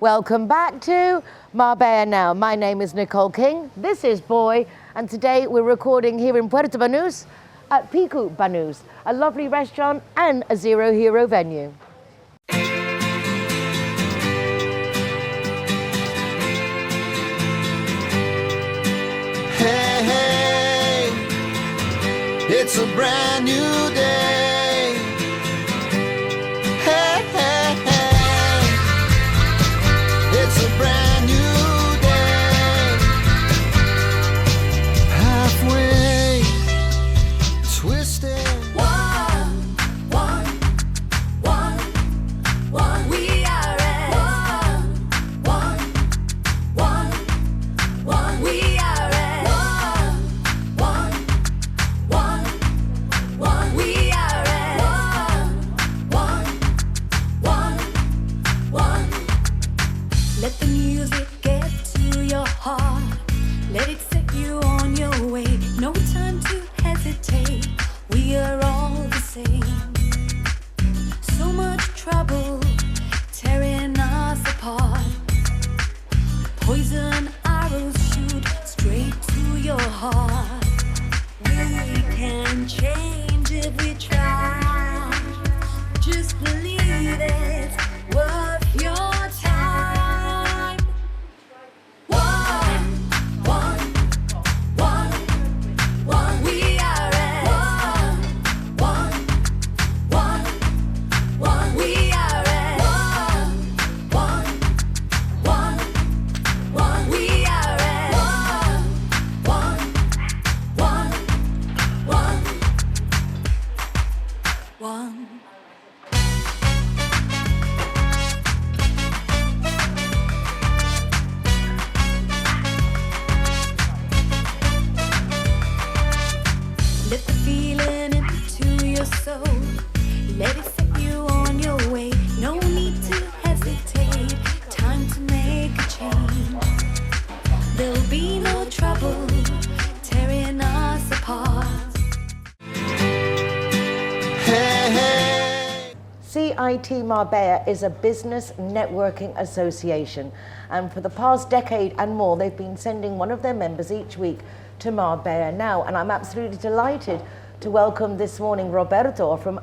Welcome back to Marbella Now. My name is Nicole King. This is Boy, and today we're recording here in Puerto Banus at Picu Banus, a lovely restaurant and a Zero Hero venue. Hey, hey, it's a brand new day. Hey, hey, hey, it's a brand new day. Halfway twisted. We are at we are at we are at Let the music get to your heart. Let it set you on your way. No time to hesitate. We are all the same. So much trouble tearing us apart. Poison arrows shoot straight to your heart. We can change if we try. Just believe it's worth your time. One. We are at one. We are at one. We are at one. Let the feeling into your soul. Let it set you on your way. No need to hesitate. Time to make a change. There'll be no trouble tearing us apart. Hey, hey. EICH Marbella is a business networking association, and for the past decade and more they've been sending one of their members each week to Marbella Now, and I'm absolutely delighted to welcome this morning Roberto from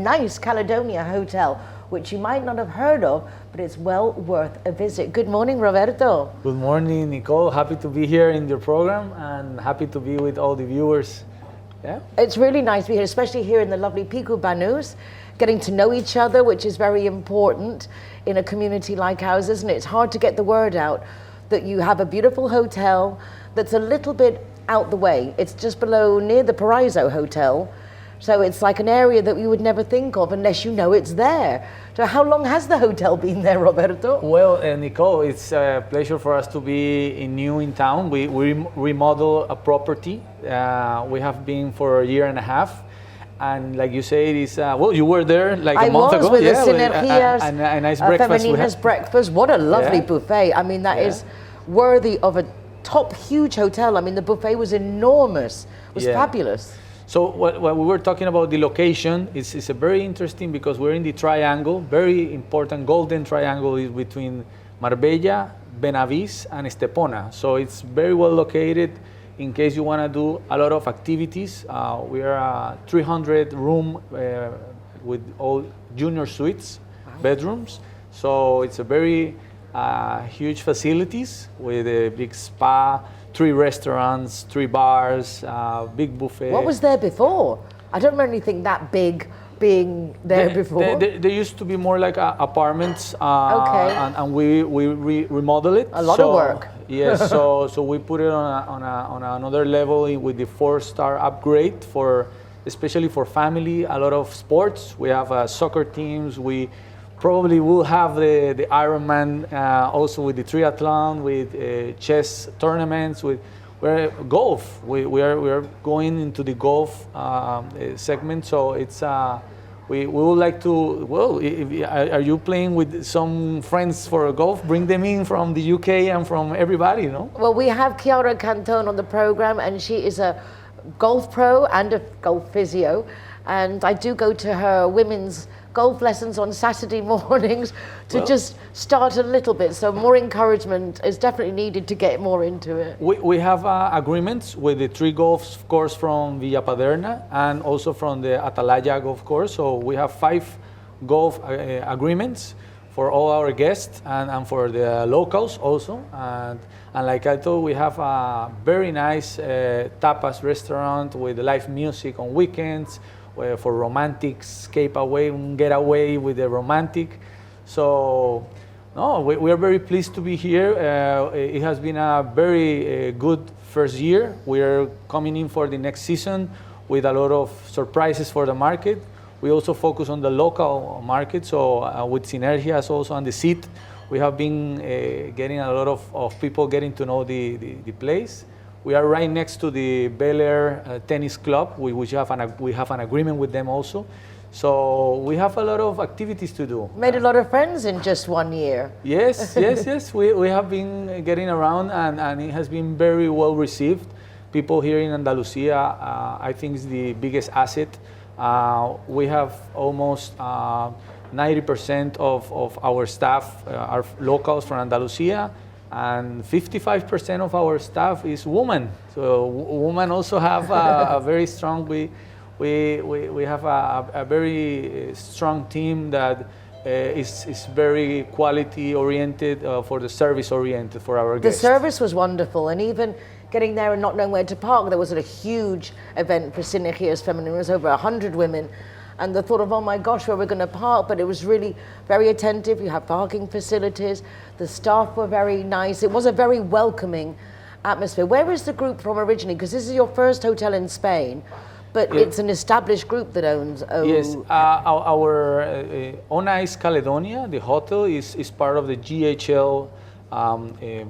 nice Caledonia Hotel, which you might not have heard of, but it's well worth a visit. Good morning, Roberto. Good morning, Nicole. Happy to be here in your program and happy to be with all the viewers. Yeah. It's really nice to be here, especially here in the lovely Picu Banus, getting to know each other, which is very important in a community like ours, isn't it? It's hard to get the word out that you have a beautiful hotel that's a little bit out the way. It's just below, near the Paraiso Hotel. So it's like an area that you would never think of unless you know it's there. So how long has the hotel been there, Roberto? Well, Nicole, it's a pleasure for us to be new in town. We remodel a property. We have been for a year and a half. And like you say, it is, you were there like a month ago. I was with the Sinergías a nice breakfast. Femeninas breakfast. What a lovely buffet. I mean, that is worthy of a top huge hotel. I mean, the buffet was enormous. It was fabulous. So what we were talking about, the location, is a very interesting because we're in the triangle, very important golden triangle is between Marbella, Benaviz, and Estepona. So it's very well located in case you want to do a lot of activities. We are a 300 room with all junior suites, bedrooms. So it's a very huge facilities with a big spa, 3 restaurants, 3 bars, big buffet. What was there before? I don't remember anything that big being there before. There used to be more like apartments, and we remodel it. A lot of work. Yes, so we put it on another level with the 4-star upgrade especially for family. A lot of sports. We have soccer teams. We probably will have the Ironman, also with the triathlon, with chess tournaments, we're golf. We are going into the golf segment. So it's we would like to. Well, are you playing with some friends for golf? Bring them in from the UK and from everybody, you know. Well, we have Chiara Cantone on the program, and she is a golf pro and a golf physio. And I do go to her women's golf lessons on Saturday mornings to just start a little bit. So more encouragement is definitely needed to get more into it. We have agreements with the 3 golf course from Villa Tiberio and also from the Atalaya golf course. So we have 5 golf agreements for all our guests and for the locals also. And like I told, we have a very nice tapas restaurant with live music on weekends for romantic get away with the romantic. So, no, we are very pleased to be here. It has been a very good first year. We are coming in for the next season with a lot of surprises for the market. We also focus on the local market, so with Sinergías also on the seat, we have been getting a lot of people getting to know the place. We are right next to the Bel Air Tennis Club, we have an agreement with them also. So we have a lot of activities to do. Made a lot of friends in just 1 year. Yes, yes. We have been getting around and it has been very well received. People here in Andalusia, I think is the biggest asset. We have almost 90% of our staff are locals from Andalusia, and 55% of our staff is women. So women also have a very strong. We have a very strong team that is very quality oriented, for the service oriented for our guests. The service was wonderful, and even getting there and not knowing where to park, there was a huge event for Sinergías Femeninas. There was over 100 women, and the thought of, oh my gosh, where we're going to park, but it was really very attentive. You have parking facilities, the staff were very nice. It was a very welcoming atmosphere. Where is the group from originally? Because this is your first hotel in Spain, but it's an established group that owns. Yes, our EICH Caledonia, the hotel, is part of the GHL.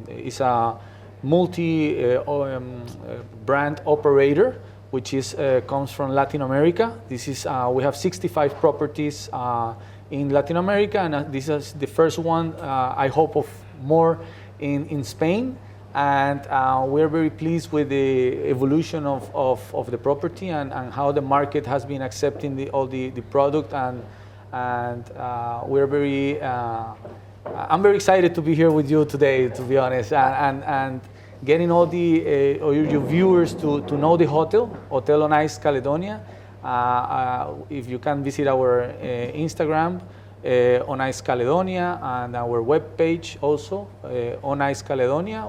It's a multi-brand operator, which comes from Latin America. This is we have 65 properties in Latin America, and this is the first one. I hope of more in Spain. And we're very pleased with the evolution of the property and how the market has been accepting all the product, and we're very I'm very excited to be here with you today, to be honest, and getting all your viewers to know the hotel EICH Caledonia. If you can visit our Instagram, EICH Caledonia, and our webpage also, EICH Caledonia,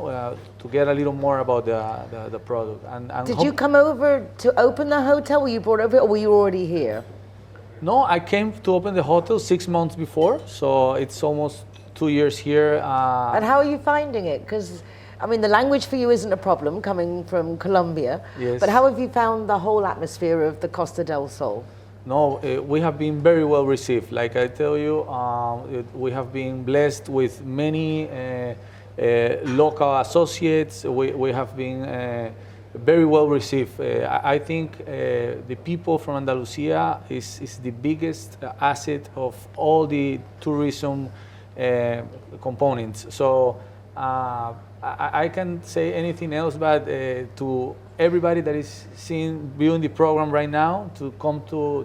to get a little more about the product. And did you come over to open the hotel? Were you brought over, or were you already here? No, I came to open the hotel 6 months before, so it's almost 2 years here. And how are you finding it? Because I mean, the language for you isn't a problem coming from Colombia, yes. But how have you found the whole atmosphere of the Costa del Sol? No, we have been very well received. Like I tell you, we have been blessed with many local associates. We have been very well received. I think the people from Andalusia is the biggest asset of all the tourism components. So I can't say anything else, but to everybody that is viewing the program right now, to come to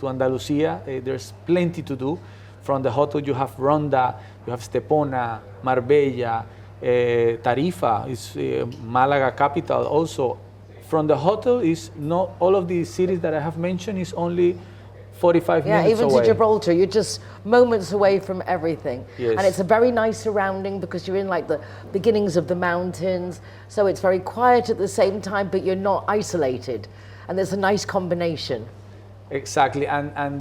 Andalusia. There's plenty to do. From the hotel, you have Ronda, you have Estepona, Marbella, Tarifa, is Malaga capital also. From the hotel, is not all of the cities that I have mentioned is only 45 minutes away. Yeah, even to Gibraltar, you're just moments away from everything. Yes. And it's a very nice surrounding because you're in like the beginnings of the mountains. So it's very quiet at the same time, but you're not isolated. And there's a nice combination. Exactly, and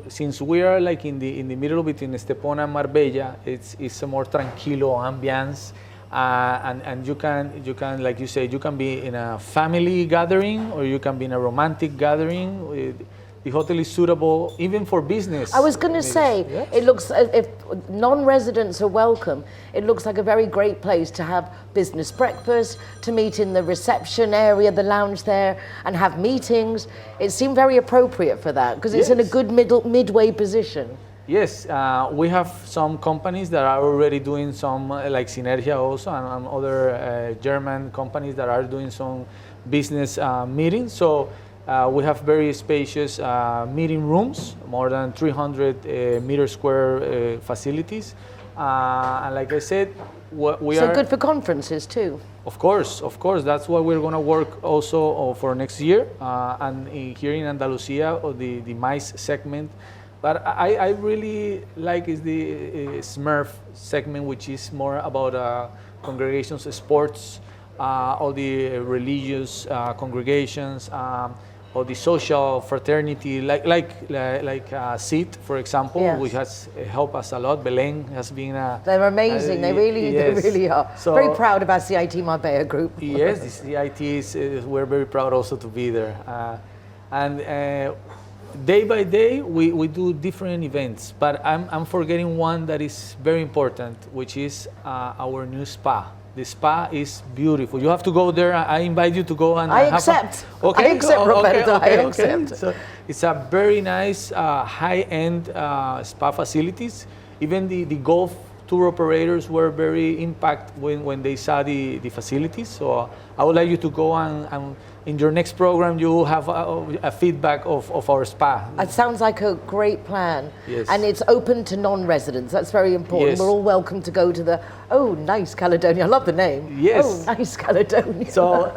since we are like in the middle between Estepona and Marbella, it's a more tranquilo ambiance, and you can like you say, you can be in a family gathering or you can be in a romantic gathering. The hotel is suitable even for business. I was going to say, yes. It looks, if non-residents are welcome, it looks like a very great place to have business breakfast, to meet in the reception area, the lounge there, and have meetings. It seemed very appropriate for that, because it's in a good midway position. Yes, we have some companies that are already doing some, like Sinergia also, and other German companies that are doing some business meetings. So We have very spacious meeting rooms, more than 300 meter square facilities. And like I said, we So are good for conferences too. Of course. That's what we're going to work also for next year. And here in Andalusia, the MICE segment. But I really like is the Smurf segment, which is more about congregations, sports, all the religious congregations, or the social fraternity, like CIT, for example, Yes. which has helped us a lot. Belén has been They're amazing. They really are. So, very proud of our CIT Marbella group. Yes, the CIT we're very proud also to be there. And day by day, we do different events, but I'm forgetting one that is very important, which is our new spa. The spa is beautiful. You have to go there. I invite you to go and I have accept. Okay, I accept, Roberto. I accept. So it's a very nice high-end spa facilities. Even the golf tour operators were very impacted when they saw the facilities. So I would like you to go and in your next program you will have a feedback of our spa. It sounds like a great plan. Yes. And it's open to non-residents. That's very important. Yes. We're all welcome to go to the, nice Caledonia. I love the name. Yes. Oh, nice Caledonia. So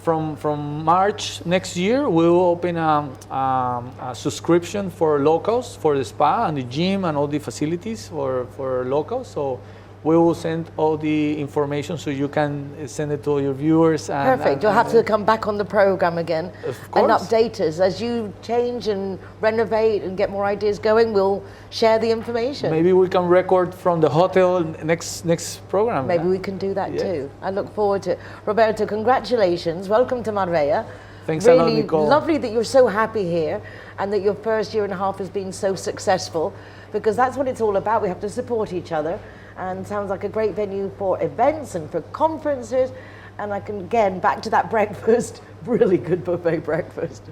from March next year, we will open a subscription for locals for the spa and the gym and all the facilities for locals. So we will send all the information so you can send it to your viewers. Perfect. You'll have to come back on the program again Of and course. update us. As you change and renovate and get more ideas going, we'll share the information. Maybe we can record from the hotel next program. Maybe we can do that Yes. too. I look forward to it. Roberto, congratulations. Welcome to Marbella. Thanks a lot, Really Nicole. lovely that you're so happy here and that your first year and a half has been so successful, because that's what it's all about. We have to support each other, and sounds like a great venue for events and for conferences. And I can, again, back to that breakfast, really good buffet breakfast.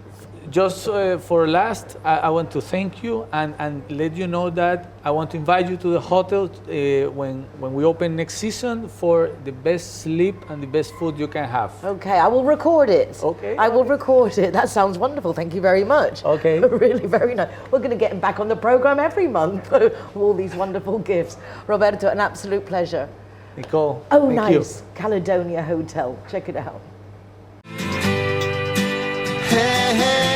Just for last, I want to thank you and let you know that I want to invite you to the hotel when we open next season for the best sleep and the best food you can have. Okay, I will record it. Okay. I will record it. That sounds wonderful. Thank you very much. Okay. Really very nice. We're going to get him back on the program every month. All these wonderful gifts. Roberto, an absolute pleasure. Nicole, Oh, thank nice. you. Caledonia Hotel. Check it out. Hey, hey.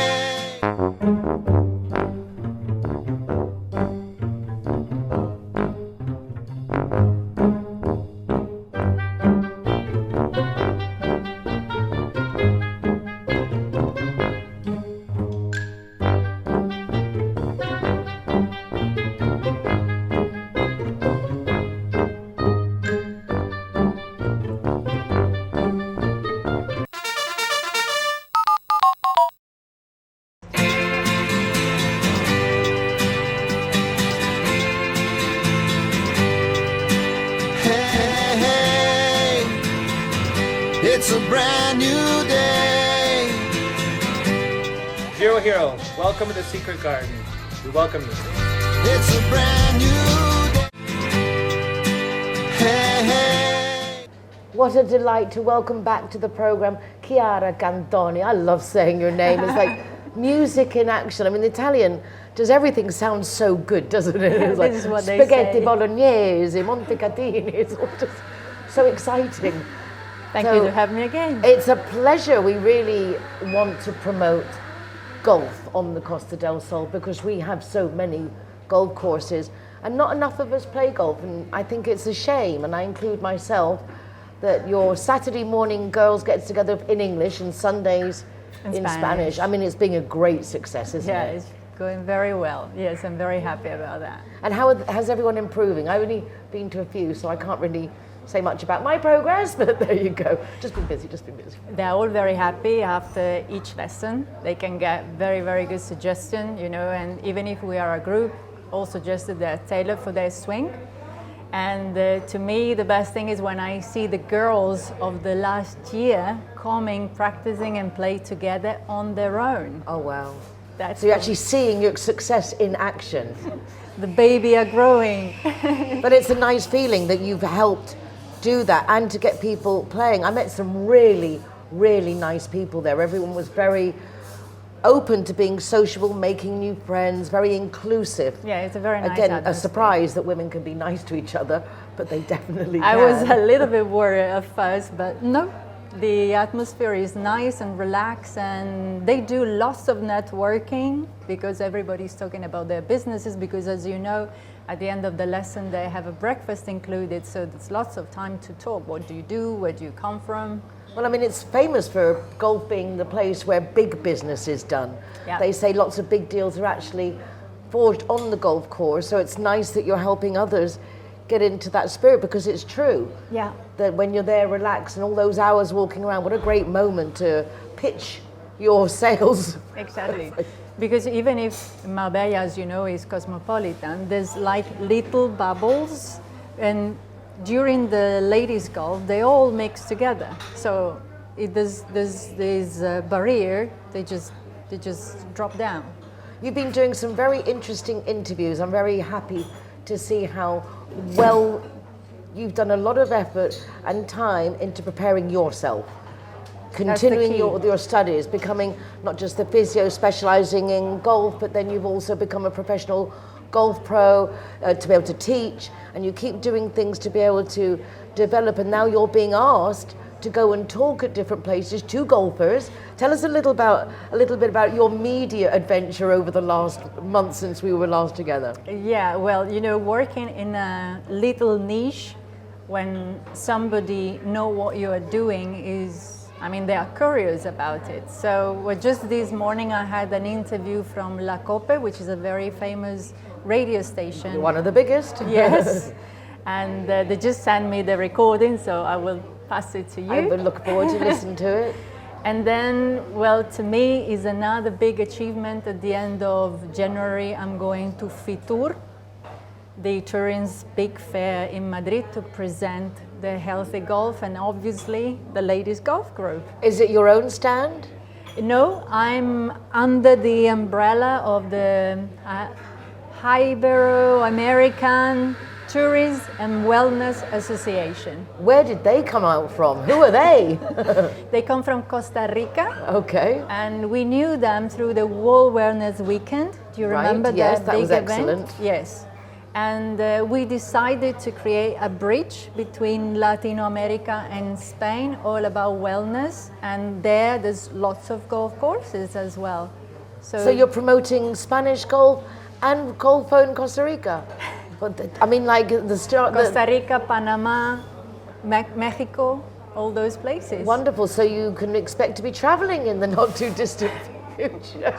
Hey, it's a brand new day. Zero Hero, welcome to the Secret Garden. We welcome you. It's a brand new day. Hey, hey. What a delight to welcome back to the program Chiara Cantoni. I love saying your name. It's like music in action. I mean, the Italian does everything sound so good, doesn't it? It's like This is what they spaghetti say. bolognese, montecatini. It's all just so exciting. Thank So, you to have me again. It's a pleasure. We really want to promote golf on the Costa del Sol because we have so many golf courses and not enough of us play golf. And I think it's a shame, and I include myself, that your Saturday morning girls gets together in English and Sundays in In Spanish. Spanish. I mean, it's been a great success, isn't Yeah, it? it's going very well. Yes, I'm very happy about that. And how's everyone improving? I've only been to a few, so I can't really say much about my progress, but there you go. Just been busy. They're all very happy after each lesson. They can get very, very good suggestion, you know, and even if we are a group, all suggested they're tailored for their swing. And to me, the best thing is when I see the girls of the last year coming, practicing and play together on their own. Oh, wow. That's So you're actually seeing your success in action. the baby are growing. But it's a nice feeling that you've helped do that and to get people playing. I met some really, really nice people there. Everyone was very open to being sociable, making new friends, very inclusive. Yeah, it's a very nice Again, a atmosphere. surprise that women can be nice to each other, but they definitely I can. was a little bit worried at first, but no, the atmosphere is nice and relaxed, and they do lots of networking because everybody's talking about their businesses, because as you know, at the end of the lesson they have a breakfast included, so there's lots of time to talk. What do you do? Where do you come from? Well, I mean, it's famous for golf being the place where big business is done. Yeah. They say lots of big deals are actually forged on the golf course, so it's nice that you're helping others get into that spirit, because it's true. Yeah. That when you're there relaxed and all those hours walking around, what a great moment to pitch your sales. Exactly. Because even if Marbella, as you know, is cosmopolitan, there's like little bubbles, and during the ladies' golf, they all mix together. So there's a barrier, they just drop down. You've been doing some very interesting interviews. I'm very happy to see how well you've done a lot of effort and time into preparing yourself. Continuing key. your studies, becoming not just the physio specializing in golf, but then you've also become a professional golf pro to be able to teach, and you keep doing things to be able to develop, and now you're being asked to go and talk at different places to golfers. Tell us a little bit about your media adventure over the last month since we were last together. Yeah, well, you know, working in a little niche when somebody know what you are doing is, I mean, they are curious about it. So just this morning I had an interview from La Cope, which is a very famous radio station. You're one of the biggest. Yes. And they just sent me the recording, so I will pass it to you. I would look forward to listening to it. And then, well, to me is another big achievement. At the end of January, I'm going to Fitur, the Turin's big fair in Madrid, to present the healthy golf and obviously the ladies golf group. Is it your own stand? No, I'm under the umbrella of the Ibero-American Tourism and Wellness Association. Where did they come out from? Who are they? They come from Costa Rica. Okay. And we knew them through the World Wellness Weekend. Do you Right, remember yes, that that big was event? excellent. Yes. And we decided to create a bridge between Latin America and Spain, all about wellness. And there's lots of golf courses as well. So you're promoting Spanish golf and golf in Costa Rica? But I mean, like the start. Costa Rica, Panama, Mexico, all those places. Wonderful. So you can expect to be traveling in the not too distant future.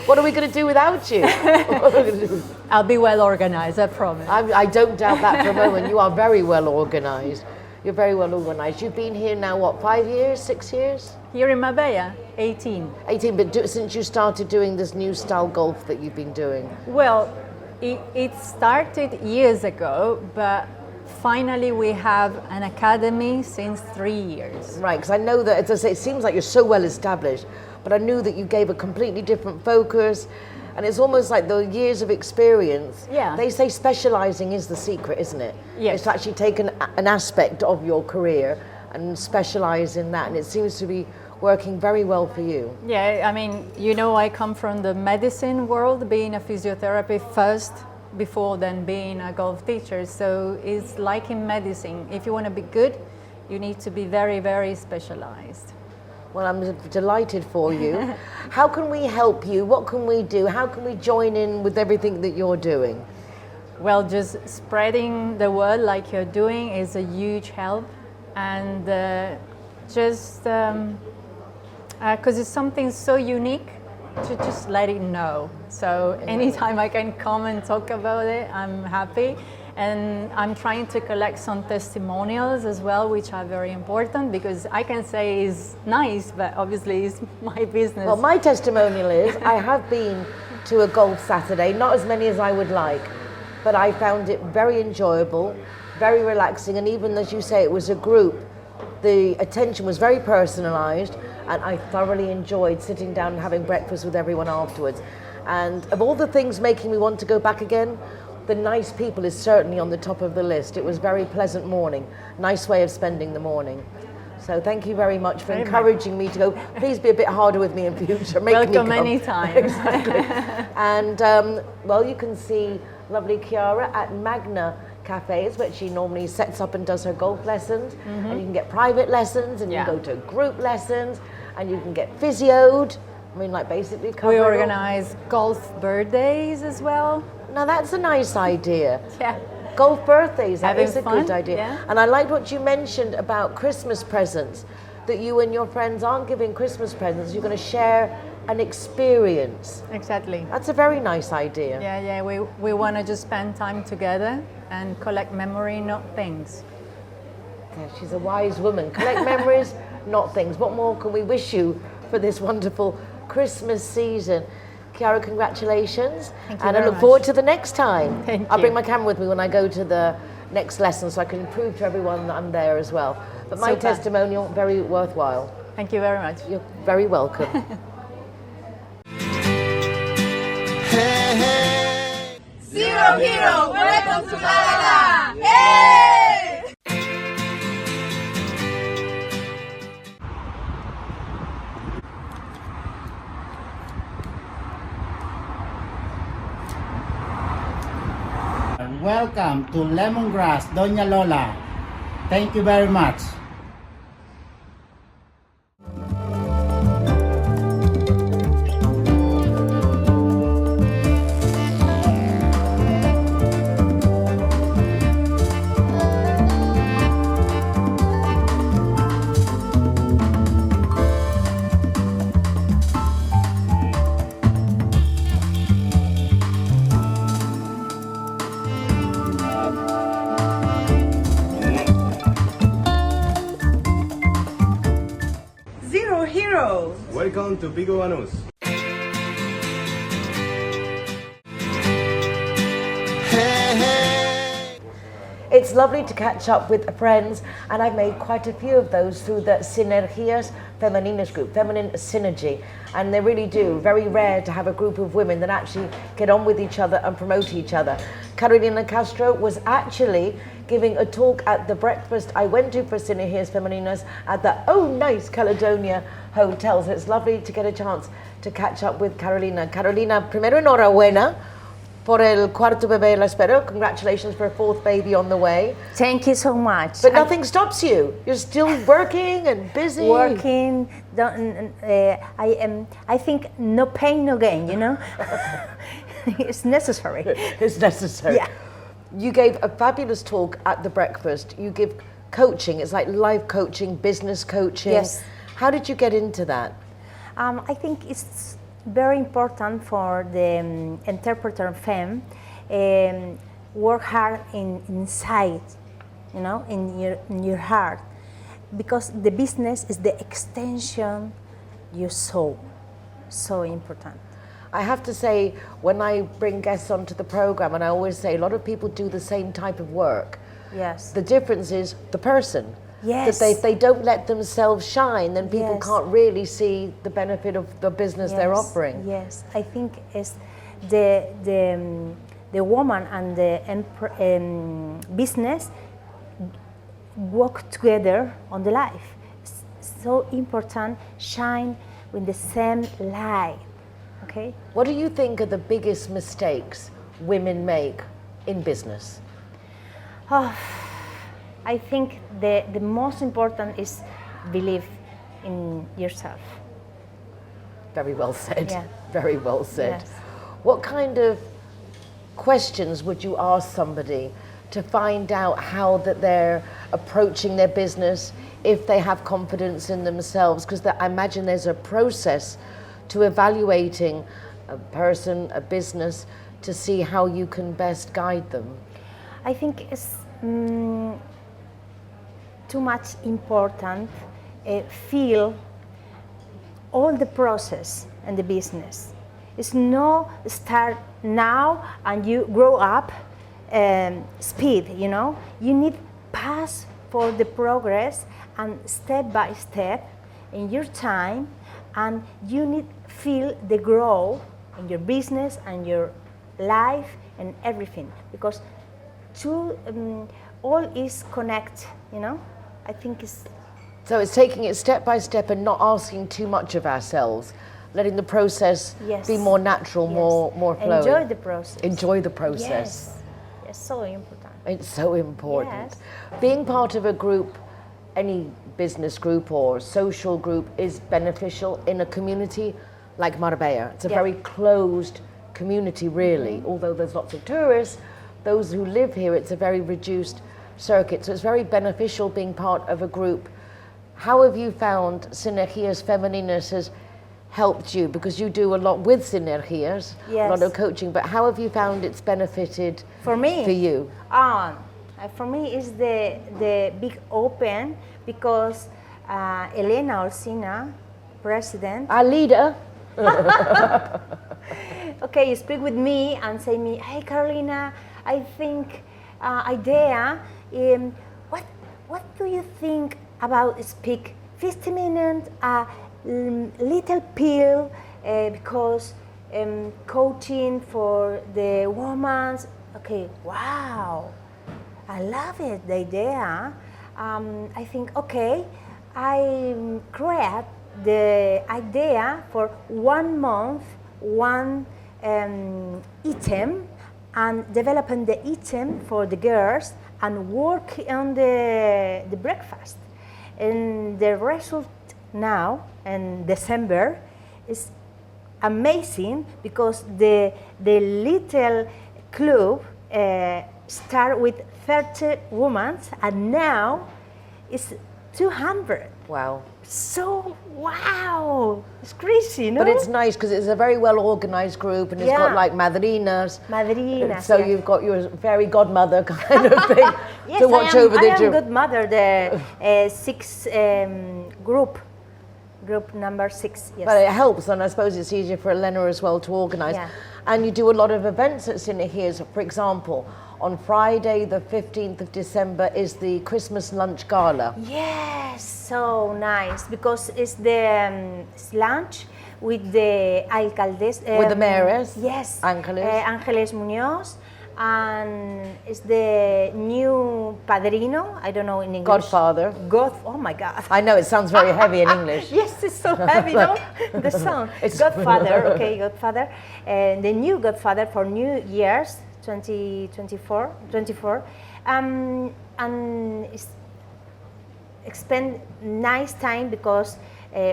What are we going to do without you? What are we gonna do? I'll be well organized, I promise. I don't doubt that for a moment. You are very well organized. You're very well organized. You've been here now, what, 5 years, 6 years? Here in Marbella, 18. 18, but since you started doing this new style golf that you've been doing. Well, it started years ago, but finally we have an academy since 3 years. Right, because I know that, as I say, it seems like you're so well established, but I knew that you gave a completely different focus, and it's almost like the years of experience. Yeah. They say specializing is the secret, isn't it? Yes. It's to actually take an aspect of your career and specialize in that, and it seems to be working very well for you. Yeah, I mean, you know, I come from the medicine world, being a physiotherapist first, before then being a golf teacher. So it's like in medicine. If you want to be good, you need to be very, very specialized. Well, I'm delighted for you. How can we help you? What can we do? How can we join in with everything that you're doing? Well, just spreading the word like you're doing is a huge help. And because it's something so unique, to just let it know. So anytime I can come and talk about it, I'm happy. And I'm trying to collect some testimonials as well, which are very important, because I can say it's nice, but obviously it's my business. Well, my testimonial is I have been to a golf Saturday, not as many as I would like, but I found it very enjoyable, very relaxing, and even as you say, it was a group. The attention was very personalized, and I thoroughly enjoyed sitting down and having breakfast with everyone afterwards. And of all the things making me want to go back again, the nice people is certainly on the top of the list. It was a very pleasant morning, nice way of spending the morning. So thank you very much for Very encouraging me to go. Please be a bit harder with me in future. Make me Welcome come. anytime. Exactly. And well, you can see lovely Chiara at Magna Cafes, where she normally sets up and does her golf lessons. And you can get private lessons, and you Yeah. can go to group lessons, and you can get physioed. I mean, like basically cover We it all. organize golf birthdays as well. Now that's a nice idea. Yeah. Golf birthdays, that Having is a fun, good idea. yeah. And I liked what you mentioned about Christmas presents, that you and your friends aren't giving Christmas presents, you're going to share an experience. Exactly. That's a very nice idea. Yeah, we want to just spend time together and collect memory, not things. Yeah, she's a wise woman. Collect memories, not things. What more can we wish you for this wonderful Christmas season? Chiara, congratulations. Thank you and I very look much. forward to the next time. Thank I'll bring you. my camera with me when I go to the next lesson so I can prove to everyone that I'm there as well. But my Super. testimonial, very worthwhile. Thank you very much. You're very welcome. Hey, hey. Zero Hero, welcome to Gala! Hey! Welcome to Lemongrass, Doña Lola. Thank you very much. Zero Hero! Welcome to Picu Banus. Hey, hey. It's lovely to catch up with friends, and I've made quite a few of those through the Sinergías Femeninas group, Feminine Synergy, and they really do. Very rare to have a group of women that actually get on with each other and promote each other. Carolina Castro was actually giving a talk at the breakfast I went to for Sinergías Femeninas at the nice Caledonia Hotel. So it's lovely to get a chance to catch up with Carolina. Carolina, primero enhorabuena por el cuarto bebé, la espero. Congratulations for a fourth baby on the way. Thank you so much. But nothing stops you. You're still working and busy. Working, I think no pain, no gain, you know? It's necessary. It's necessary. Yeah. You gave a fabulous talk at the breakfast. You give coaching. It's like life coaching, business coaching. Yes. How did you get into that? I think it's very important for the interpreter femme work hard inside, you know, in your heart, because the business is the extension your soul. So important. I have to say, when I bring guests onto the program, and I always say a lot of people do the same type of work. Yes. The difference is the person. Yes. That if they don't let themselves shine, then people Yes. can't really see the benefit of the business they're offering. Yes, I think it's the woman and the business work together on the life. It's so important, shine with the same light. Okay. What do you think are the biggest mistakes women make in business? Oh, I think the most important is believe in yourself. Very well said. Yeah. Very well said. Yes. What kind of questions would you ask somebody to find out how that they're approaching their business, if they have confidence in themselves? Because I imagine there's a process to evaluating a person, a business, to see how you can best guide them. I think it's too much important. Feel all the process and the business. It's no start now and you grow up speed, you know. You need pass for the progress and step by step in your time, and you need feel the growth in your business and your life and everything, because all is connect, you know. I think it's So it's taking it step by step and not asking too much of ourselves, letting the process Yes. be more natural, Yes. more flowing. Enjoy the process. Enjoy the process. Yes. It's so important. It's so important. Yes. Being part of a group, any business group or social group, is beneficial in a community like Marbella. It's a Yeah. very closed community, really. Although there's lots of tourists, those who live here, it's a very reduced circuit. So it's very beneficial being part of a group. How have you found Sinergías Femeninas has helped you? Because you do a lot with Sinergías, a lot Yes. of coaching, but how have you found it's benefited For me, for you? For me, it's the big open because Elena Olsina, president, Our leader. okay, you speak with me and say me, hey Carolina, I think idea. What do you think about speak 50 minutes, little pill, because coaching for the women. Okay, wow, I love it, the idea. I think, okay, I create the idea for 1 month, one item, and developing the item for the girls and work on the breakfast. And the result now in December is amazing because the little club start with 30 women and now it's 200. Wow. So, wow, it's crazy, no? But it's nice because it's a very well organized group and it's got Yeah. like madrinas. Madrinas, So yeah. you've got your fairy godmother kind of thing Yes, to watch I am, over I the am group. good mother, the six group number 6, yes. But it helps, and I suppose it's easier for Elena as well to organise. Yeah. And you do a lot of events at Sinergías. For example, on Friday, the 15th of December, is the Christmas lunch gala. Yes, so nice because it's the lunch with the alcaldes. With the mayoress? Yes. Ángeles. Ángeles Muñoz. And it's the new padrino, I don't know in English. Godfather. Oh my God. I know it sounds very heavy in English. Yes, it's so heavy, no? The song. It's- Godfather, okay, Godfather. And the new Godfather for New Year's 2024. And spend nice time because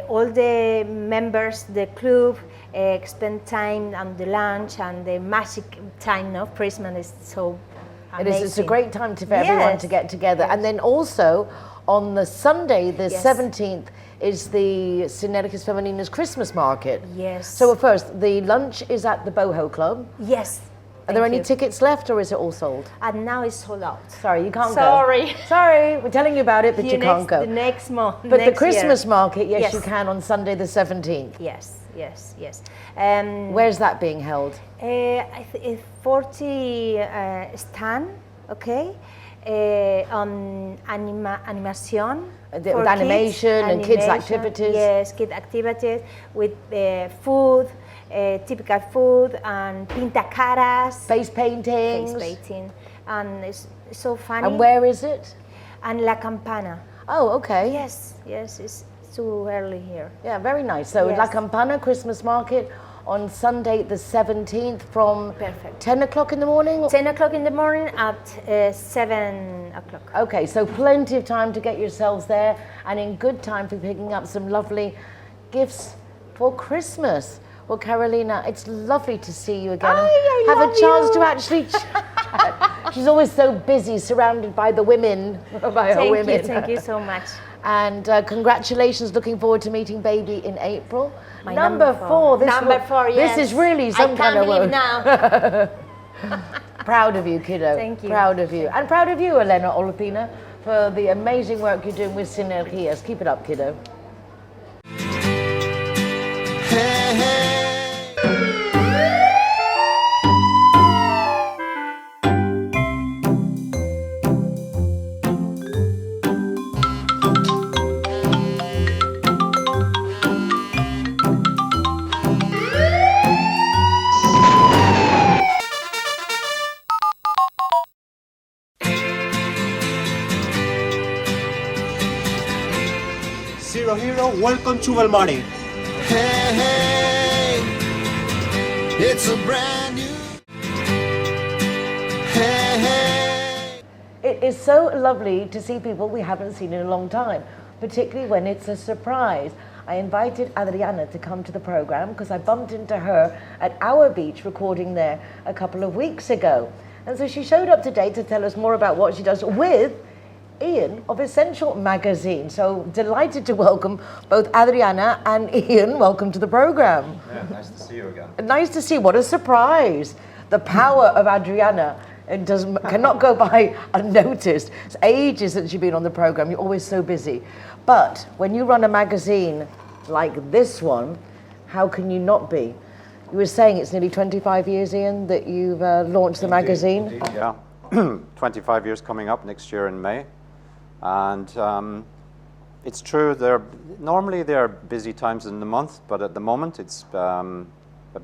all the members, the club, spend time on the lunch and the magic time of Christmas is so amazing. It's a great time for everyone Yes. to get together. And then also on the Sunday, the Yes. 17th, is the Sinergías Femeninas Christmas market. Yes. So first, the lunch is at the Boho Club. Yes. Are there Thank any you. tickets left or is it all sold? And now it's sold out. Sorry, you can't Sorry. go. Sorry, we're telling you about it, but you can't go. The next month. But the next Christmas year. market, yes, Yes. you can on Sunday the 17th. Yes. Where's that being held? 40 stand, okay, on animation. With for animation and kids' activities. Yes, kid activities with food, typical food and pinta caras. Face paintings. Face painting. And it's so funny. And where is it? And La Campana. Oh, okay. Yes, it's too early here. Yeah, very nice. So Yes. La Campana Christmas market on Sunday the 17th from Perfect. 10 o'clock in the morning? 10 o'clock in the morning at 7 o'clock. Okay, so plenty of time to get yourselves there and in good time for picking up some lovely gifts for Christmas. Well, Carolina, it's lovely to see you again and I have a love chance you. to actually chat. She's always so busy, surrounded by the women, by her women. Thank you so much. And congratulations, looking forward to meeting baby in April. My number number 4. four. This Number 4, yes. This is really some I kind can't of believe work. now. Proud of you, kiddo. Thank you. Proud of you. And proud of you, Elena Olopina, for the amazing work you're doing with Sinergías. Keep it up, kiddo. Hey, hey. Zero Hero, welcome to Belmonte. Hey, hey, it's a brand new. Hey, hey. It is so lovely to see people we haven't seen in a long time, particularly when it's a surprise. I invited Adriana to come to the program because I bumped into her at our beach recording there a couple of weeks ago. And so she showed up today to tell us more about what she does with Iain of Essential Magazine. So delighted to welcome both Adriana and Iain. Welcome to the program. Yeah, nice to see you again. Nice to see. What a surprise. The power of Adriana cannot go by unnoticed. It's ages since you've been on the program. You're always so busy. But when you run a magazine like this one, how can you not be? You were saying it's nearly 25 years, Iain, that you've launched the magazine. Indeed, yeah. 25 years coming up next year in May. And it's true, normally there are busy times in the month, but at the moment it's a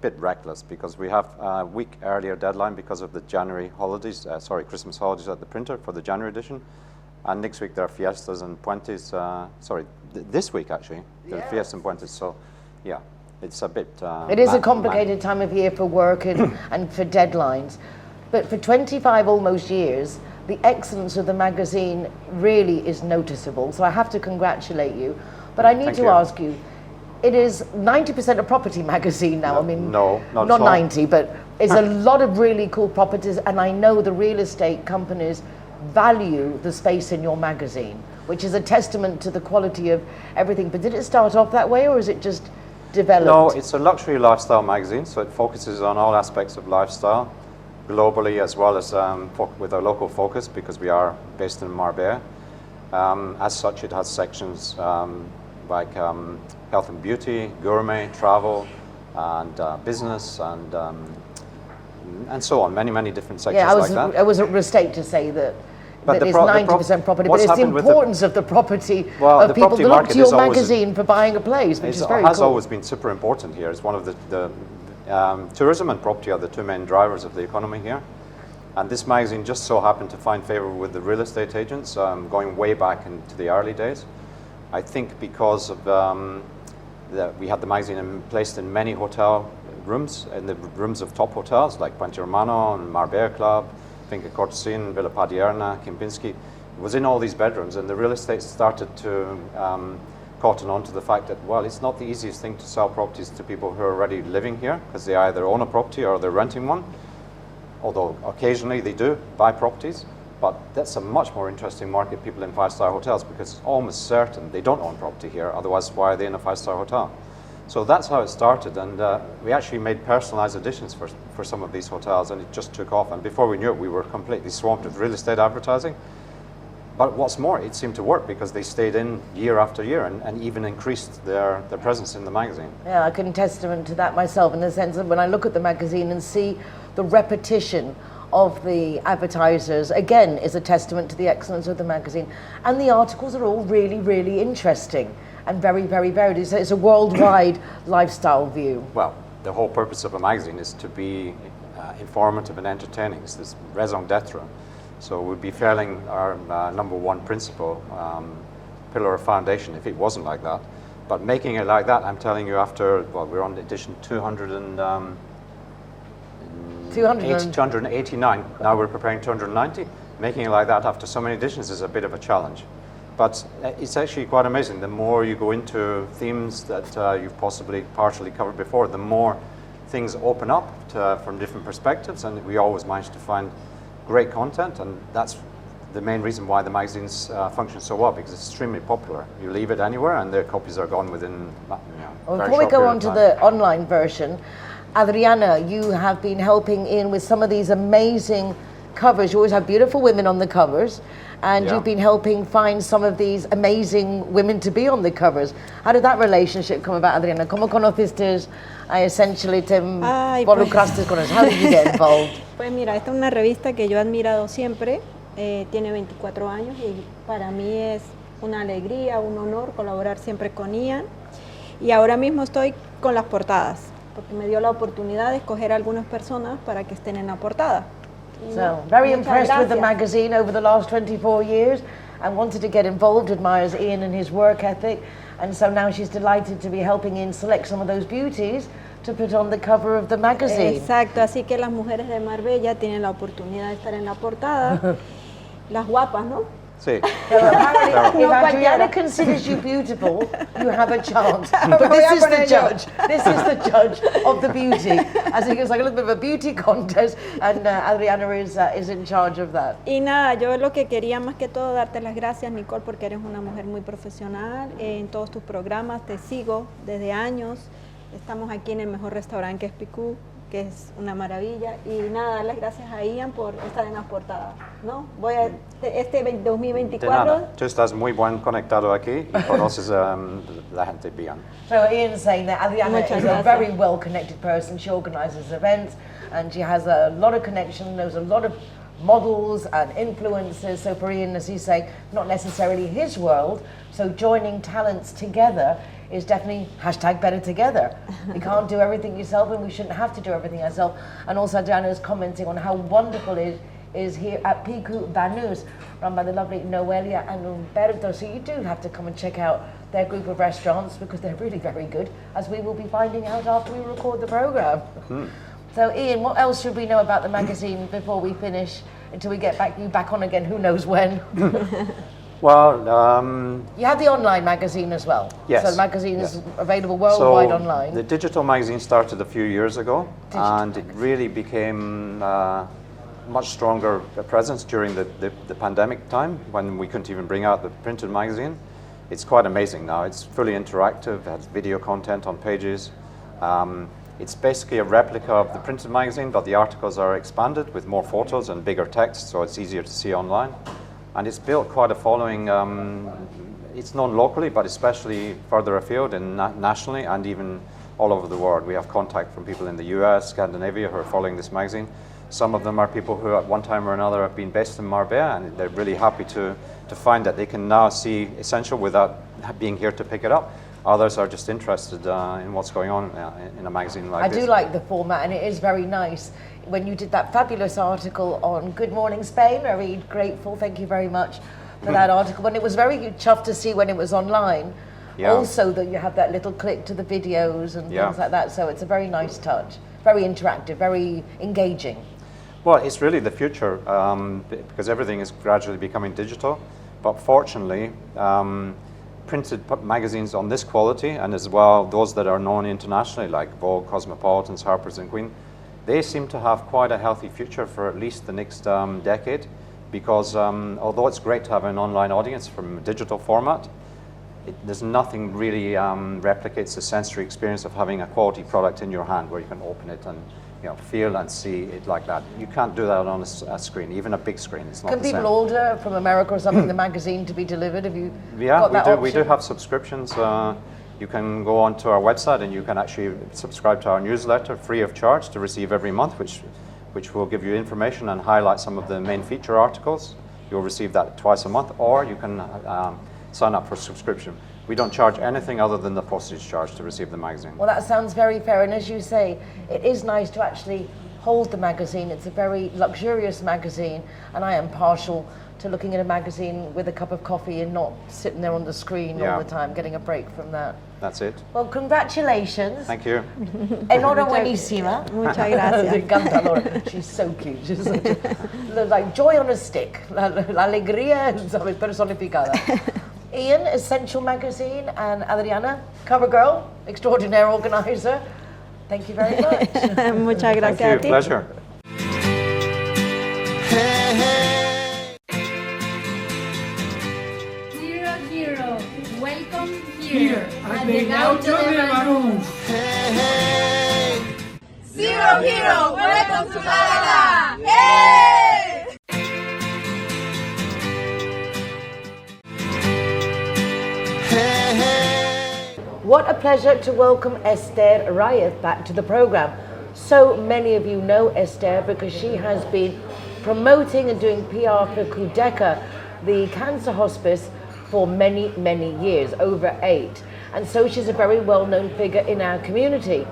bit reckless because we have a week earlier deadline because of the January holidays, Christmas holidays at the printer for the January edition. And next week there are fiestas and puentes, this week actually, there are fiestas and puentes, so yeah, it's a bit... it is a complicated time of year for work and for deadlines, but for 25 almost years, the excellence of the magazine really is noticeable, so I have to congratulate you. But I need to ask you, it is 90% a property magazine now. No, I mean, not not 90, but it's a lot of really cool properties, and I know the real estate companies value the space in your magazine, which is a testament to the quality of everything. But did it start off that way, or is it just developed? No, it's a luxury lifestyle magazine, so it focuses on all aspects of lifestyle, globally as well as with a local focus because we are based in Marbella. As such, it has sections like health and beauty, gourmet, travel, and business, and so on. Many different sections like that. I was a mistake to say that. But it's 90% property, but it's the importance of the property of people that look to your magazine for buying a place, which is very cool. It has always been super important here. It's one of the tourism and property are the two main drivers of the economy here. And this magazine just so happened to find favor with the real estate agents going way back into the early days. I think because of we had the magazine placed in many hotel rooms, in the rooms of top hotels like Puente Romano and Marbella Club, Finca Cortesín, Villa Padierna, Kempinski. It was in all these bedrooms, and the real estate started to cotton on to the fact that, well, it's not the easiest thing to sell properties to people who are already living here because they either own a property or they're renting one, although occasionally they do buy properties. But that's a much more interesting market, people in five-star hotels, because it's almost certain they don't own property here, otherwise why are they in a five-star hotel? So that's how it started, and we actually made personalized editions for some of these hotels, and it just took off. And before we knew it, we were completely swamped with real estate advertising. But what's more, it seemed to work because they stayed in year after year and even increased their presence in the magazine. Yeah, I can testament to that myself in the sense that when I look at the magazine and see the repetition of the advertisers, again, is a testament to the excellence of the magazine. And the articles are all really interesting and very varied. It's a worldwide lifestyle view. Well, the whole purpose of a magazine is to be informative and entertaining. It's this raison d'etre. So we'd be failing our number one principle, pillar of foundation, if it wasn't like that. But making it like that, I'm telling you, after, well, we're on edition 289. Now we're preparing 290. Making it like that after so many editions is a bit of a challenge. But it's actually quite amazing. The more you go into themes that you've possibly partially covered before, the more things open up from different perspectives, and we always manage to find great content, and that's the main reason why the magazines function so well, because it's extremely popular. You leave it anywhere and the copies are gone within Well, before we go on to the online version, Adriana, you have been helping Iain with some of these amazing covers. You always have beautiful women on the covers, and you've been helping find some of these amazing women to be on the covers. How did that relationship come about, Adriana? ¿Cómo conociste essentially te involucraste con eso? How did you get involved? Pues mira, esta es una revista que yo he admirado siempre, tiene 24 años y para mí es una alegría, un honor colaborar siempre con Iain, y ahora mismo estoy con las portadas, porque me dio la oportunidad de escoger a algunas personas para que estén en la portada. So, very impressed with the magazine over the last 24 years, and wanted to get involved, admires Iain and his work ethic, and so now she's delighted to be helping Iain select some of those beauties to put on the cover of the magazine. Exacto, así que las mujeres de Marbella tienen la oportunidad de estar en la portada, las guapas, ¿no? Sí. So apparently, if No Adriana cualquiera. considers you beautiful, you have a chance. But this is the judge. This is the judge of the beauty. As it was like a little bit of a beauty contest, and Adriana is in charge of that. Y nada, yo lo que quería más que todo darte las gracias, Nicole, porque eres una mujer muy profesional en todos tus programas, te sigo desde años, estamos aquí en el mejor restaurante que es Picu, que es una maravilla, y nada, dar las gracias a Iain por estar en las portadas, ¿no? Voy a, este De 2024... nada. Tú estás muy buen conectado aquí y conoces la gente bien. So Iain's saying that Adriana Muchas is a gracias. very well-connected person. She organises events, and she has a lot of connection, knows a lot of models and influencers. So for Iain, as he's saying, not necessarily his world, so joining talents together is definitely #better together. You can't do everything yourself, and we shouldn't have to do everything ourselves. And also Adriana is commenting on how wonderful it is here at Picu Banus, run by the lovely Noelia and Umberto. So you do have to come and check out their group of restaurants, because they're really very good, as we will be finding out after we record the programme. So Iain, what else should we know about the magazine before we finish, until we get you back on again, who knows when? Well, You have the online magazine as well. Yes. So the magazine is Yes. available worldwide so online. The digital magazine started a few years ago, Digital and it really became much stronger presence during the pandemic time, when we couldn't even bring out the printed magazine. It's quite amazing now. It's fully interactive, has video content on pages. It's basically a replica of the printed magazine, but the articles are expanded with more photos and bigger text, so it's easier to see online. And it's built quite a following. It's known locally, but especially further afield and nationally, and even all over the world. We have contact from people in the US, Scandinavia, who are following this magazine. Some of them are people who at one time or another have been based in Marbella, and they're really happy to find that they can now see Essential without being here to pick it up. Others are just interested in what's going on in a magazine like this. I do like the format, and it is very nice. When you did that fabulous article on Good Morning Spain, very grateful, thank you very much for that article. And it was very chuffed to see when it was online, also that you have that little click to the videos and things like that. So it's a very nice touch, very interactive, very engaging. Well, it's really the future, because everything is gradually becoming digital. But fortunately, printed magazines on this quality, and as well those that are known internationally, like Vogue, Cosmopolitan's, Harper's and Queen, they seem to have quite a healthy future for at least the next decade, because although it's great to have an online audience from a digital format, there's nothing really replicates the sensory experience of having a quality product in your hand, where you can open it and feel and see it like that. You can't do that on a screen, even a big screen. It's not Can the same. people order from America or something the magazine to be delivered? Have you Yeah, got that we do option? have subscriptions. You can go onto our website and you can actually subscribe to our newsletter free of charge to receive every month, which will give you information and highlight some of the main feature articles. You'll receive that twice a month, or you can sign up for subscription. We don't charge anything other than the postage charge to receive the magazine. Well, that sounds very fair, and as you say, it is nice to actually hold the magazine. It's a very luxurious magazine, and I am partial to looking at a magazine with a cup of coffee and not sitting there on the screen all the time, getting a break from that. That's it. Well, congratulations. Thank you. Enhorabuenísima. Muchas gracias. Me encanta, Laura. She's so cute. She's like joy on a stick. La alegría, ¿sabes? Personificada. Iain, Essential Magazine, and Adriana, cover girl, extraordinaire organizer. Thank you very much. Muchas gracias Thank a you. ti. Pleasure. Hero, welcome here at the Gaucho de Banus. Zero Hero, welcome to Gala. Hey! What a pleasure to welcome Esther Raez back to the program. So many of you know Esther because she has been promoting and doing PR for Cudeca, the cancer hospice, for many, many years, over 8. And so she's a very well-known figure in our community.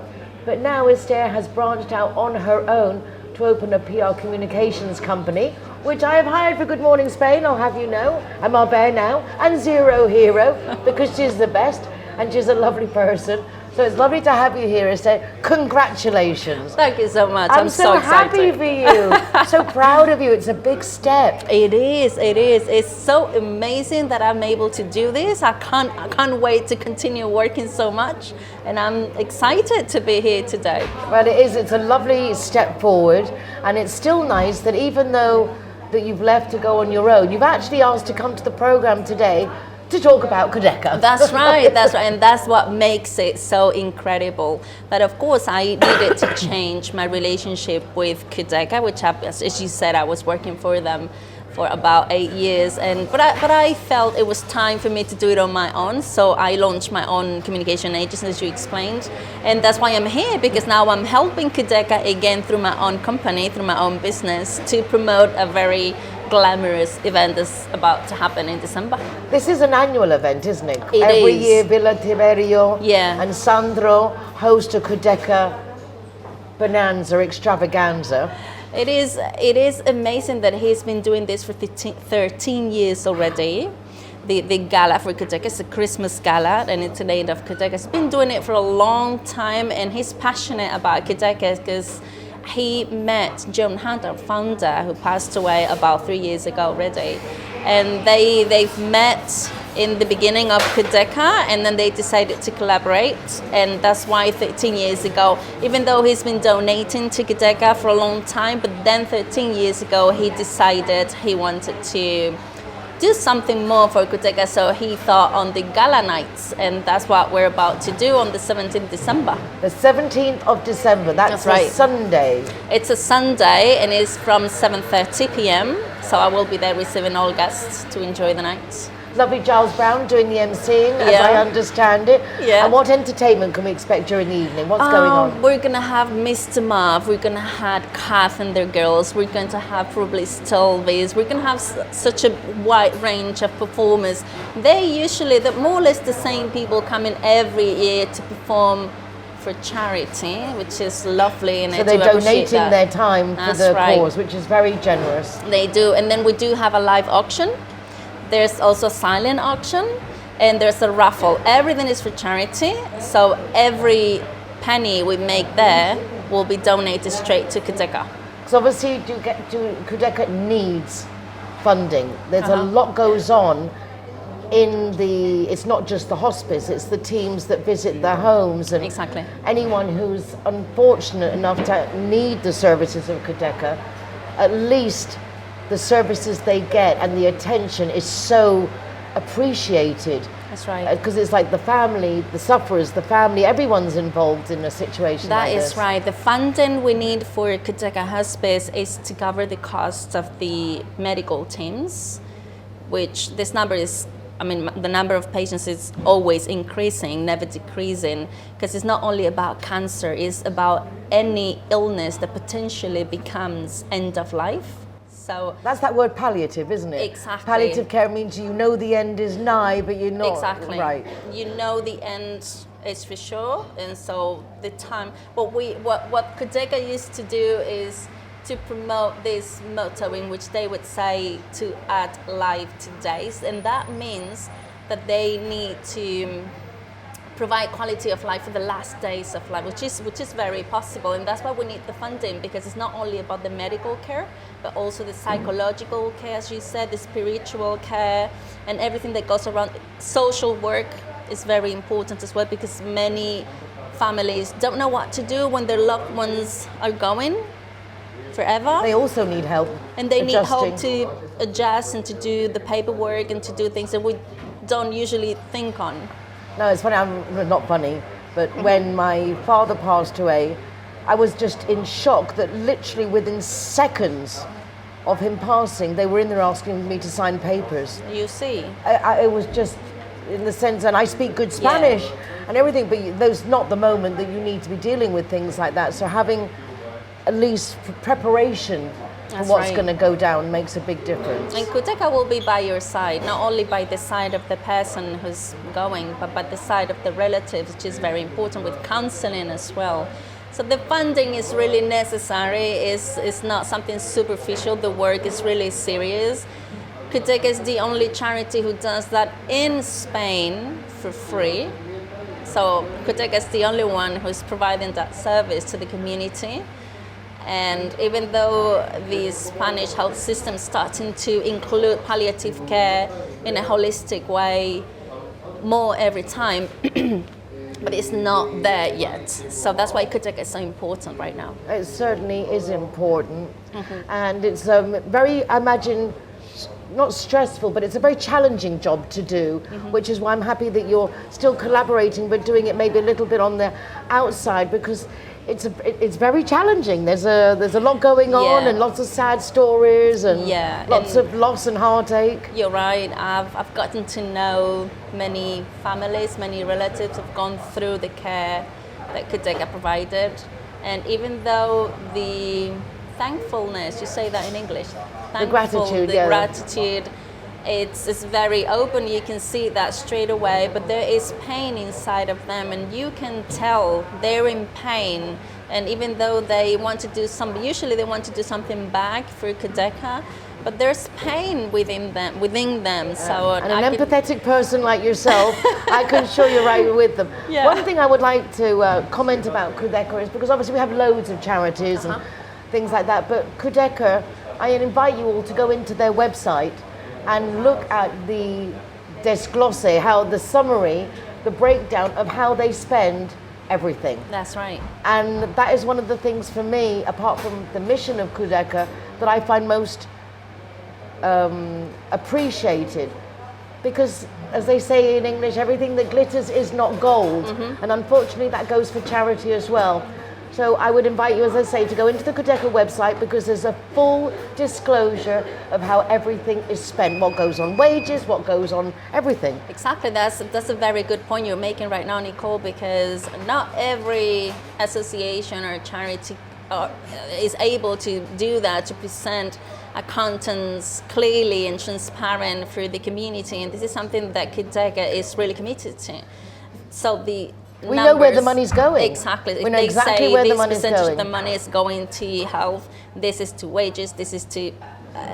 But now Esther has branched out on her own to open a PR communications company which I have hired for Good Morning Spain, I'll have you know, and Marbella Now, and Zero Hero, because she's the best, and she's a lovely person. So it's lovely to have you here, Esther. Congratulations. Thank you so much. I'm so happy excited. for you. So proud of you. It's a big step. It is. It's so amazing that I'm able to do this. I can't wait to continue working so much, and I'm excited to be here today. Well, it is. It's a lovely step forward, and it's still nice that even though that you've left to go on your own, you've actually asked to come to the program today to talk about Cudeca. That's right, and that's what makes it so incredible. But of course, I needed to change my relationship with Cudeca, which, as you said, I was working for them for about 8 years, but I felt it was time for me to do it on my own. So I launched my own communication agency, as you explained, and that's why I'm here, because now I'm helping Cudeca again through my own company, through my own business, to promote a very glamorous event that's about to happen in December. This is an annual event, isn't it? It Every is. year, Villa Tiberio and Sandro host a Cudeca bonanza, extravaganza. It is amazing that he's been doing this for 13 years already. The Gala for Cudeca is a Christmas gala, and it's in aid of Cudeca. He's been doing it for a long time, and he's passionate about Cudeca because he met John Hunt, our founder, who passed away about 3 years ago already. And they've met in the beginning of Cudeca, and then they decided to collaborate. And that's why 13 years ago, even though he's been donating to Cudeca for a long time, but then 13 years ago, he decided he wanted to do something more for Cudeca, so he thought on the Gala nights, and that's what we're about to do on the 17th December. The 17th of December, that's right. a Sunday. It's a Sunday, and it's from 7:30 p.m, so I will be there receiving all guests to enjoy the night. Lovely Giles Brown doing the emceeing, as I understand it. Yeah. And what entertainment can we expect during the evening? What's going on? We're going to have Mr. Marv, we're going to have Kath and their girls, we're going to have probably Stelvis, we're going to have such a wide range of performers. They're more or less the same people coming every year to perform for charity, which is lovely. And so they're donating their time for the cause, which is very generous. They do, and then we do have a live auction. There's also a silent auction, and there's a raffle. Everything is for charity, so every penny we make there will be donated straight to Cudeca. So obviously, Cudeca needs funding. There's a lot goes on it's not just the hospice, it's the teams that visit their homes, and anyone who's unfortunate enough to need the services of Cudeca, at least the services they get and the attention is so appreciated. That's right. Because it's like the family, the sufferers, the family, everyone's involved in a situation like this. That is right. The funding we need for Cudeca Hospice is to cover the cost of the medical teams, which this number is, the number of patients is always increasing, never decreasing, because it's not only about cancer, it's about any illness that potentially becomes end of life. So that's that word palliative, isn't it? Exactly. Palliative care means you know the end is nigh, but you're not. Exactly. Right. You know the end is for sure, and so the time. What Cudeca used to do is to promote this motto, in which they would say to add life to days, and that means that they need to provide quality of life for the last days of life, which is very possible, and that's why we need the funding, because it's not only about the medical care, but also the psychological care, as you said, the spiritual care, and everything that goes around. Social work is very important as well, because many families don't know what to do when their loved ones are going forever. They also need help. And they need help to adjust and to do the paperwork and to do things that we don't usually think on. No, it's funny, not funny, but when my father passed away, I was just in shock that literally within seconds of him passing, they were in there asking me to sign papers. You see. It was just in the sense, and I speak good Spanish and everything, but those not the moment that you need to be dealing with things like that. So having at least preparation for what's going to go down makes a big difference. And Cudeca will be by your side, not only by the side of the person who's going, but by the side of the relatives, which is very important, with counseling as well. So the funding is really necessary. It's not something superficial. The work is really serious. Cudeca is the only charity who does that in Spain for free. So Cudeca is the only one who's providing that service to the community. And even though the Spanish health system is starting to include palliative care in a holistic way more every time, but it's not there yet. So that's why Cudeca is so important right now. It certainly is important. And it's very, I imagine, not stressful, but it's a very challenging job to do, which is why I'm happy that you're still collaborating, but doing it maybe a little bit on the outside, because it's very challenging. There's a lot going on, and lots of sad stories, and lots of loss and heartache. You're right. I've gotten to know many families, many relatives have gone through the care that Cudeca provided, and even though the thankfulness, you say that in English, the gratitude, gratitude, it's very open. You can see that straight away, but there is pain inside of them, and you can tell they're in pain. And even though they want to do usually they want to do something back for Cudeca, but there's pain within them. So and an empathetic person like yourself, I can show you're right with them. One thing I would like to comment about Cudeca is, because obviously we have loads of charities and things like that, but Cudeca, I invite you all to go into their website and look at the desglose, how the summary, the breakdown of how they spend everything. That's right. And that is one of the things for me, apart from the mission of Cudeca, that I find most appreciated. Because, as they say in English, everything that glitters is not gold. And unfortunately that goes for charity as well. So I would invite you, as I say, to go into the Cudeca website, because there's a full disclosure of how everything is spent, what goes on wages, what goes on everything. Exactly, that's a very good point you're making right now, Nicole, because not every association or charity is able to do that, to present accountants clearly and transparent for the community, and this is something that Cudeca is really committed to. So we know where the money's going. Exactly. We know exactly where the money's going. This percentage of the money is going to health, this is to wages, this is to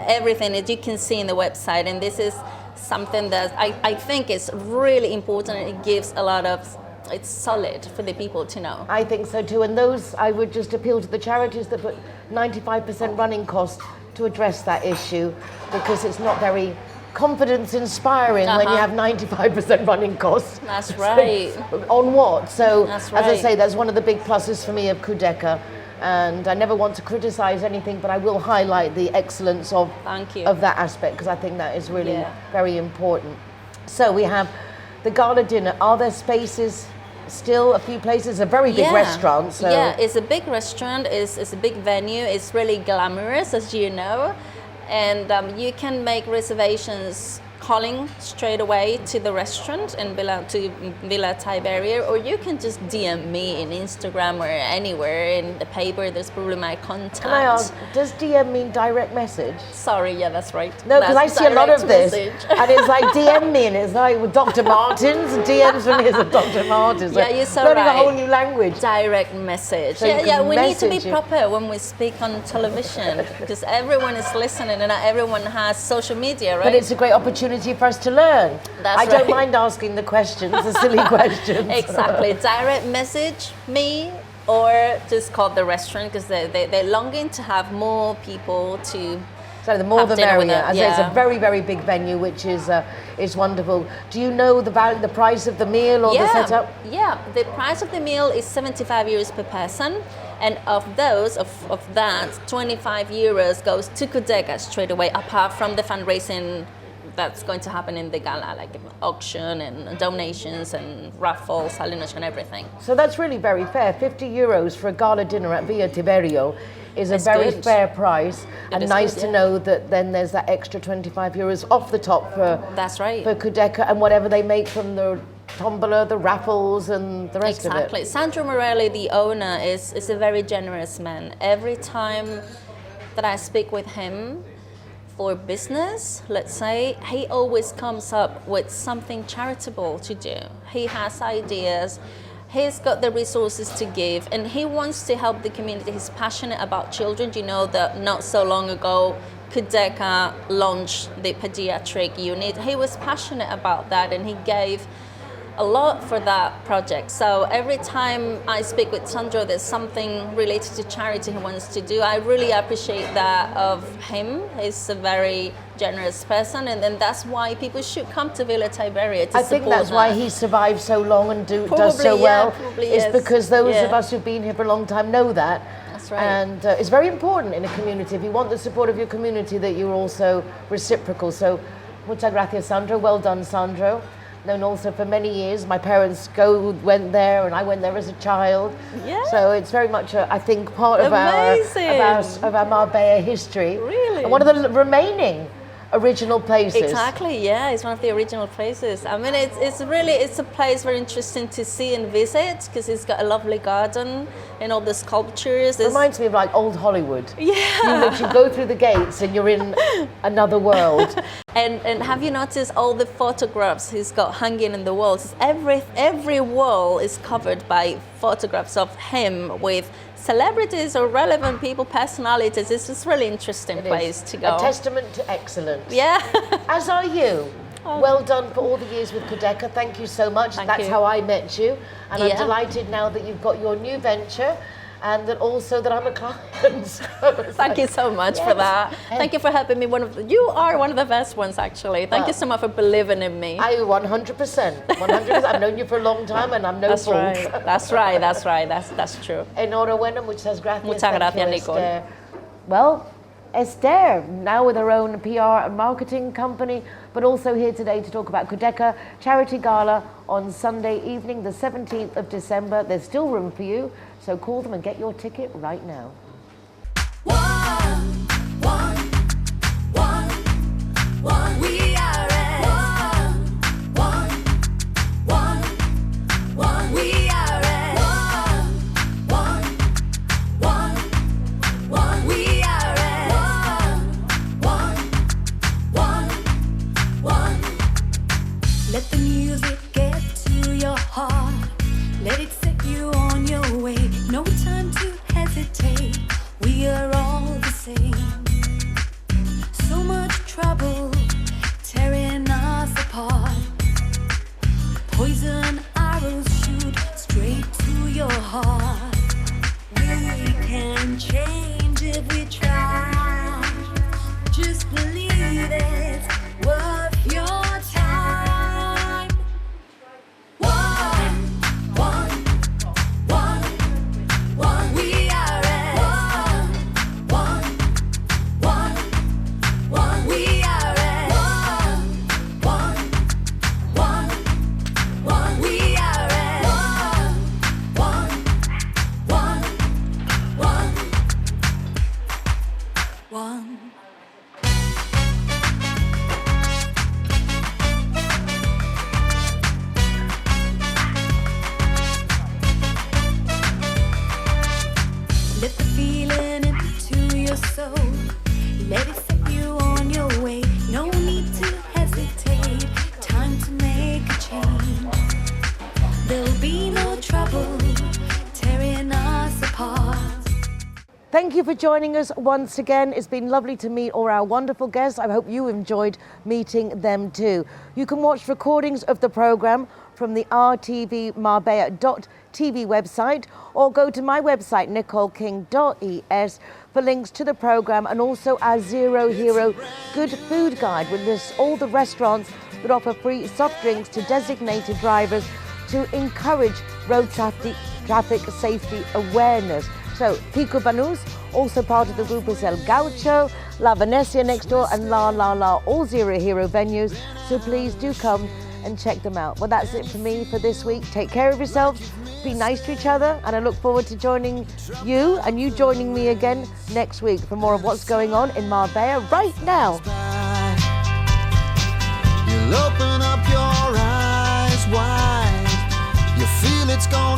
everything that you can see in the website. And this is something that I think is really important, and it gives a lot of, it's solid for the people to know. I think so too. And those, I would just appeal to the charities that put 95% running costs to address that issue, because it's not very confidence inspiring when you have 95% running costs. That's right. So, on what? So, that's right. As I say, that's one of the big pluses for me of Cudeca. And I never want to criticize anything, but I will highlight the excellence of that aspect, because I think that is really very important. So we have the gala dinner. Are there spaces still? A few places, a very big restaurant. So. Yeah, it's a big restaurant, it's a big venue, it's really glamorous, as you know. And you can make reservations calling straight away to the restaurant in Villa Tiberio, or you can just DM me in Instagram or anywhere in the paper. There's probably my contact. Can I ask, does DM mean direct message? Sorry, yeah, that's right. No, because I see a lot of this, and it's like DM me, and it's like with Dr. Martens, DMs from me as Dr. Martens. Yeah, you're so learning right. a whole new language. Direct message. So we need to be proper when we speak on television, because everyone is listening and not everyone has social media, right? But it's a great opportunity for us to learn. That's I don't mind asking the questions, the silly questions. Exactly. Direct message me, or just call the restaurant, because they're longing to have more people to. So the more the merrier. As I say, it's a very, very big venue, which is wonderful. Do you know the price of the meal or the setup? Yeah, the price of the meal is 75 euros per person, and of that, 25 euros goes to Cudeca straight away, apart from the fundraising that's going to happen in the gala, like auction and donations and raffles, salinas and everything. So that's really very fair. 50 euros for a gala dinner at Villa Tiberio is a very fair price, and nice to know that then there's that extra 25 euros off the top for Cudeca, and whatever they make from the tombola, the raffles and the rest of it. Exactly. Sandro Morelli, the owner, is a very generous man. Every time that I speak with him for business, let's say, he always comes up with something charitable to do. He has ideas. He's got the resources to give, and he wants to help the community. He's passionate about children. You know that not so long ago, Cudeca launched the pediatric unit. He was passionate about that, and he gave a lot for that project. So every time I speak with Sandro, there's something related to charity he wants to do. I really appreciate that of him. He's a very generous person, and then that's why people should come to Villa Tiberio to support. I think that's why he survived so long and does so well. It's because those of us who've been here for a long time know that. That's right. And it's very important in a community, if you want the support of your community, that you're also reciprocal. So, muchas gracias, Sandro. Well done, Sandro. Known also for many years. My parents went there, and I went there as a child. Yeah. So it's very much, I think, part of our Marbella history. Really? And one of the remaining original places. Exactly, yeah, it's one of the original places. I mean, it's a place very interesting to see and visit because it's got a lovely garden and all the sculptures. It reminds me of like old Hollywood. Yeah. You literally go through the gates and you're in another world. And have you noticed all the photographs he's got hanging in the walls? Every wall is covered by photographs of him with celebrities or relevant people, personalities. It's just really interesting place to go. A testament to excellence. Yeah. As are you. Well done for all the years with Cudeca. Thank you so much. That's how I met you. And I'm delighted now that you've got your new venture and that also that I'm a client. Thank you so much for that. Thank you for helping me. You are one of the best ones, actually. Thank you so much for believing in me. 100%. 100%. I've known you for a long time and I'm no fool. That's right. That's true. Enhorabuena, muchas gracias. Muchas gracias, Nicole. Esther. Well, Esther, now with her own PR and marketing company, but also here today to talk about Cudeca Charity Gala on Sunday evening, the 17th of December. There's still room for you, so call them and get your ticket right now. We are let the music get to your heart. Let it set you on your way. No time to hesitate. We are all the same. So much trouble tearing us apart. Poison arrows shoot straight to your heart. We can change if we try. Just believe it's worth your time. Let the feeling into your soul. Let it set you on your way. No need to hesitate. Time to make a change. There'll be no trouble tearing us apart. Thank you for joining us once again. It's been lovely to meet all our wonderful guests. I hope you enjoyed meeting them too. You can watch recordings of the programme from the RTV Marbella.tv website or go to my website nicoleking.es for links to the programme and also our Zero Hero Good Food Guide with lists all the restaurants that offer free soft drinks to designated drivers to encourage road traffic safety awareness. So, Picu Banus, also part of the group is El Gaucho, La Venecia next door, and La La La, all Zero Hero venues. So please do come and check them out. Well, that's it for me for this week. Take care of yourselves, be nice to each other, and I look forward to joining you and you joining me again next week for more of what's going on in Marbella right now. You'll open up your eyes wide. You feel it's gone.